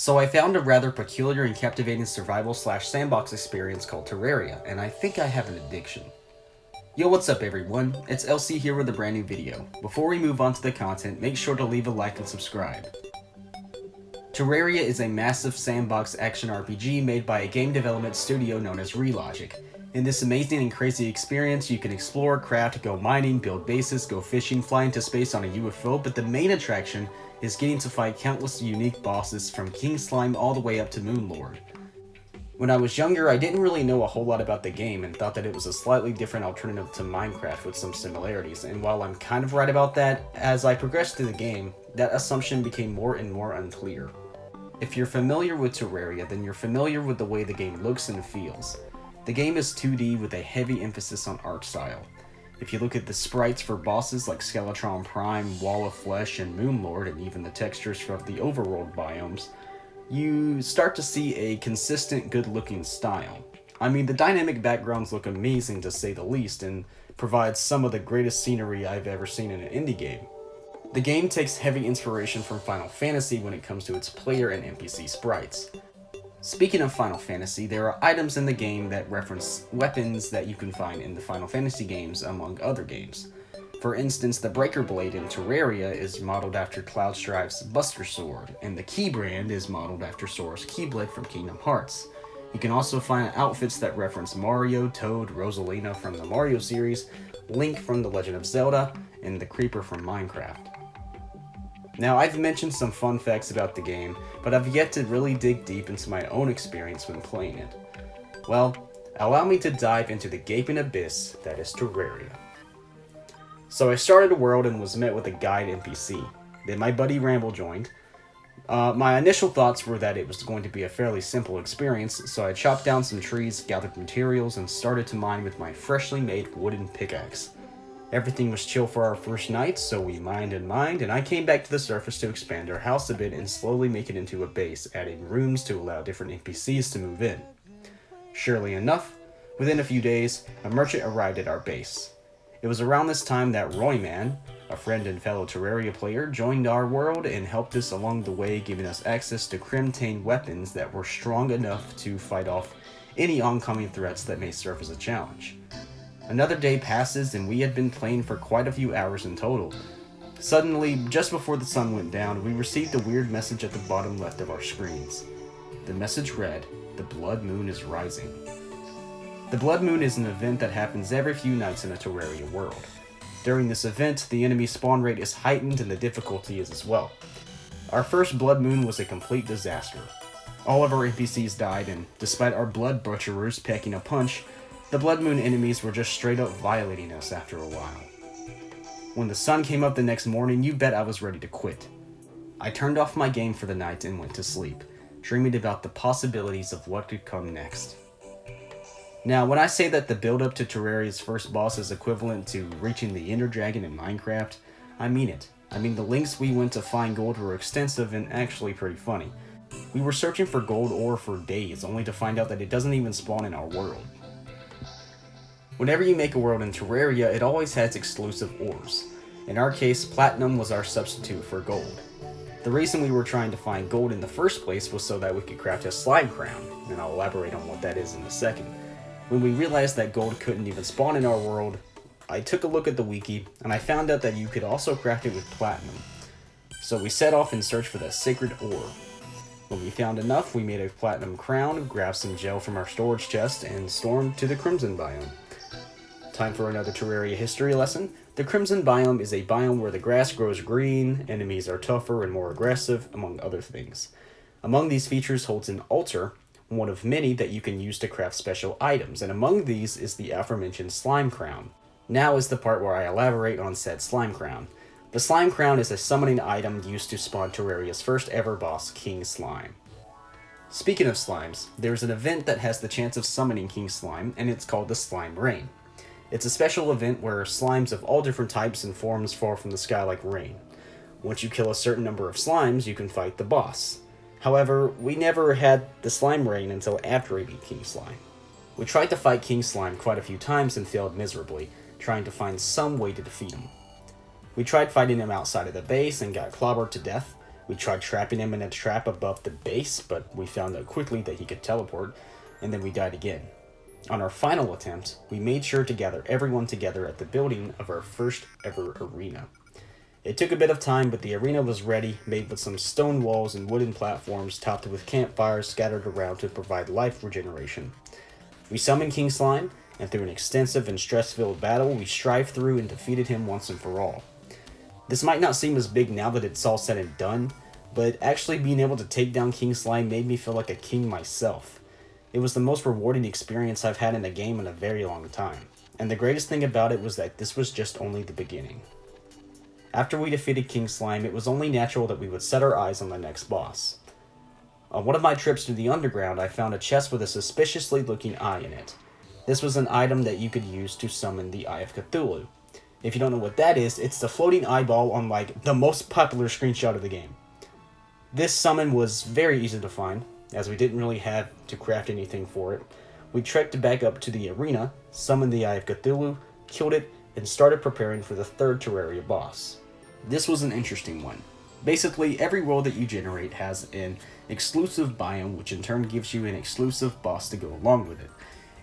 So I found a rather peculiar and captivating survival/sandbox experience called Terraria, and I think I have an addiction. Yo, what's up everyone? It's LC here with a brand new video. Before we move on to the content, make sure to leave a like and subscribe. Terraria is a massive sandbox action RPG made by a game development studio known as Relogic. In this amazing and crazy experience, you can explore, craft, go mining, build bases, go fishing, fly into space on a UFO, but the main attraction is getting to fight countless unique bosses from King Slime all the way up to Moon Lord. When I was younger, I didn't really know a whole lot about the game and thought that it was a slightly different alternative to Minecraft with some similarities, and while I'm kind of right about that, as I progressed through the game, that assumption became more and more unclear. If you're familiar with Terraria, then you're familiar with the way the game looks and feels. The game is 2D with a heavy emphasis on art style. If you look at the sprites for bosses like Skeletron Prime, Wall of Flesh, and Moonlord, and even the textures for the overworld biomes, you start to see a consistent, good-looking style. I mean, the dynamic backgrounds look amazing to say the least, and provide some of the greatest scenery I've ever seen in an indie game. The game takes heavy inspiration from Final Fantasy when it comes to its player and NPC sprites. Speaking of Final Fantasy, there are items in the game that reference weapons that you can find in the Final Fantasy games, among other games. For instance, the Breaker Blade in Terraria is modeled after Cloudstripe's Buster Sword, and the Keybrand is modeled after Sora's Keyblade from Kingdom Hearts. You can also find outfits that reference Mario, Toad, Rosalina from the Mario series, Link from The Legend of Zelda, and the Creeper from Minecraft. Now, I've mentioned some fun facts about the game, but I've yet to really dig deep into my own experience when playing it. Well, allow me to dive into the gaping abyss that is Terraria. So I started a world and was met with a guide NPC. Then my buddy Ramble joined. My initial thoughts were that it was going to be a fairly simple experience, so I chopped down some trees, gathered materials, and started to mine with my freshly made wooden pickaxe. Everything was chill for our first night, so we mined, and I came back to the surface to expand our house a bit and slowly make it into a base, adding rooms to allow different NPCs to move in. Surely enough, within a few days, a merchant arrived at our base. It was around this time that Royman, a friend and fellow Terraria player, joined our world and helped us along the way, giving us access to Crimtane weapons that were strong enough to fight off any oncoming threats that may serve as a challenge. Another day passes and we had been playing for quite a few hours in total. Suddenly, just before the sun went down, we received a weird message at the bottom left of our screens. The message read, "The blood moon is rising." The blood moon is an event that happens every few nights in a Terraria world. During this event, the enemy spawn rate is heightened and the difficulty is as well. Our first blood moon was a complete disaster. All of our NPCs died, and despite our blood butcherers packing a punch, the blood moon enemies were just straight up violating us after a while. When the sun came up the next morning, you bet I was ready to quit. I turned off my game for the night and went to sleep, dreaming about the possibilities of what could come next. Now, when I say that the build-up to Terraria's first boss is equivalent to reaching the Ender Dragon in Minecraft, I mean it. I mean, the lengths we went to find gold were extensive and actually pretty funny. We were searching for gold ore for days, only to find out that it doesn't even spawn in our world. Whenever you make a world in Terraria, it always has exclusive ores. In our case, platinum was our substitute for gold. The reason we were trying to find gold in the first place was so that we could craft a slime crown, and I'll elaborate on what that is in a second. When we realized that gold couldn't even spawn in our world, I took a look at the wiki, and I found out that you could also craft it with platinum. So we set off in search for that sacred ore. When we found enough, we made a platinum crown, grabbed some gel from our storage chest, and stormed to the Crimson biome. Time for another Terraria history lesson. The Crimson biome is a biome where the grass grows green, enemies are tougher and more aggressive, among other things. Among these features holds an altar, one of many that you can use to craft special items, and among these is the aforementioned slime crown. Now is the part where I elaborate on said slime crown. The slime crown is a summoning item used to spawn Terraria's first ever boss, King Slime. Speaking of slimes, there's an event that has the chance of summoning King Slime, and it's called the Slime Rain. It's a special event where slimes of all different types and forms fall from the sky like rain. Once you kill a certain number of slimes, you can fight the boss. However, we never had the slime rain until after we beat King Slime. We tried to fight King Slime quite a few times and failed miserably, trying to find some way to defeat him. We tried fighting him outside of the base and got clobbered to death. We tried trapping him in a trap above the base, but we found out quickly that he could teleport, and then we died again. On our final attempt, we made sure to gather everyone together at the building of our first ever arena. It took a bit of time, but the arena was ready, made with some stone walls and wooden platforms topped with campfires scattered around to provide life regeneration. We summoned King Slime, and through an extensive and stress-filled battle, we strived through and defeated him once and for all. This might not seem as big now that it's all said and done, but actually being able to take down King Slime made me feel like a king myself. It was the most rewarding experience I've had in a game in a very long time, and the greatest thing about it was that this was just only the beginning. After we defeated King Slime, it was only natural that we would set our eyes on the next boss. On one of my trips to the underground, I found a chest with a suspiciously looking eye in it. This was an item that you could use to summon the Eye of Cthulhu. If you don't know what that is, it's the floating eyeball on like the most popular screenshot of the game. This summon was very easy to find, as we didn't really have to craft anything for it. We trekked back up to the arena, summoned the Eye of Cthulhu, killed it, and started preparing for the third Terraria boss. This was an interesting one. Basically, every world that you generate has an exclusive biome, which in turn gives you an exclusive boss to go along with it.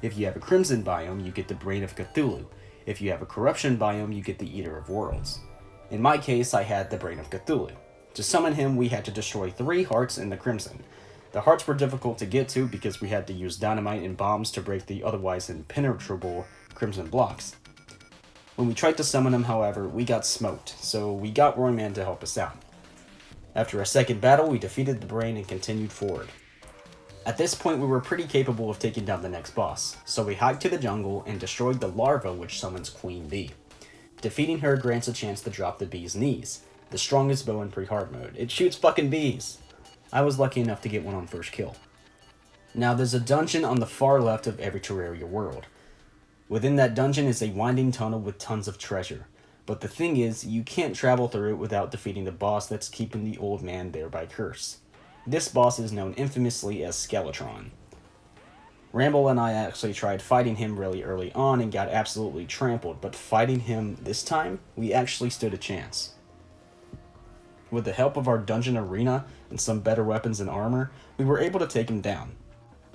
If you have a Crimson biome, you get the Brain of Cthulhu. If you have a Corruption biome, you get the Eater of Worlds. In my case, I had the Brain of Cthulhu. To summon him, we had to destroy 3 hearts in the Crimson. The hearts were difficult to get to because we had to use dynamite and bombs to break the otherwise impenetrable Crimson blocks. When we tried to summon him, however, we got smoked, so we got Royman to help us out. After a second battle, we defeated the Brain and continued forward. At this point, we were pretty capable of taking down the next boss, so we hiked to the jungle and destroyed the larva which summons Queen Bee. Defeating her grants a chance to drop the bee's knees, the strongest bow in pre-hard mode. It shoots fucking bees! I was lucky enough to get one on first kill. Now there's a dungeon on the far left of every Terraria world. Within that dungeon is a winding tunnel with tons of treasure, but the thing is, you can't travel through it without defeating the boss that's keeping the old man there by curse. This boss is known infamously as Skeletron. Ramble and I actually tried fighting him really early on and got absolutely trampled, but fighting him this time, we actually stood a chance. With the help of our dungeon arena and some better weapons and armor, we were able to take him down.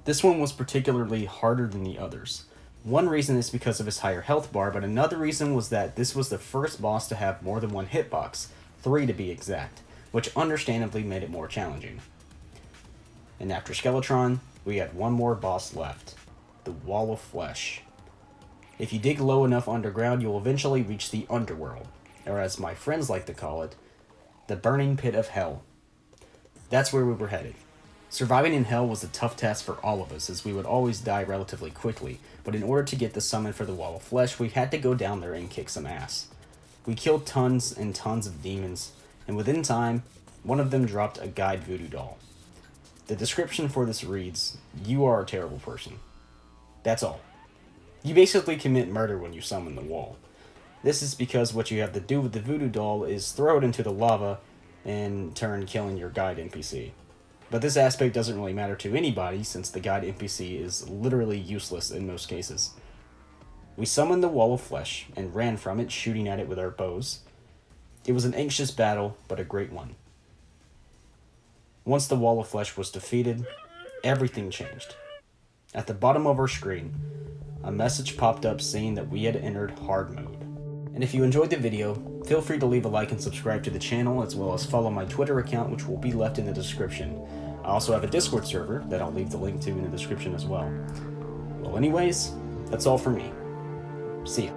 This one was particularly harder than the others. One reason is because of his higher health bar, but another reason was that this was the first boss to have more than one hitbox, 3 to be exact, which understandably made it more challenging. And after Skeletron, we had one more boss left, the Wall of Flesh. If you dig low enough underground, you'll eventually reach the Underworld, or as my friends like to call it, the Burning Pit of Hell. That's where we were headed. Surviving in Hell was a tough task for all of us, as we would always die relatively quickly, but in order to get the summon for the Wall of Flesh, we had to go down there and kick some ass. We killed tons and tons of demons, and within time, one of them dropped a guide voodoo doll. The description for this reads, "You are a terrible person." That's all. You basically commit murder when you summon the wall. This is because what you have to do with the voodoo doll is throw it into the lava, and in turn killing your guide NPC. But this aspect doesn't really matter to anybody since the guide NPC is literally useless in most cases. We summoned the Wall of Flesh and ran from it, shooting at it with our bows. It was an anxious battle, but a great one. Once the Wall of Flesh was defeated, everything changed. At the bottom of our screen, a message popped up saying that we had entered hard mode. And if you enjoyed the video, feel free to leave a like and subscribe to the channel, as well as follow my Twitter account, which will be left in the description. I also have a Discord server that I'll leave the link to in the description as well. Well anyways, that's all for me. See ya.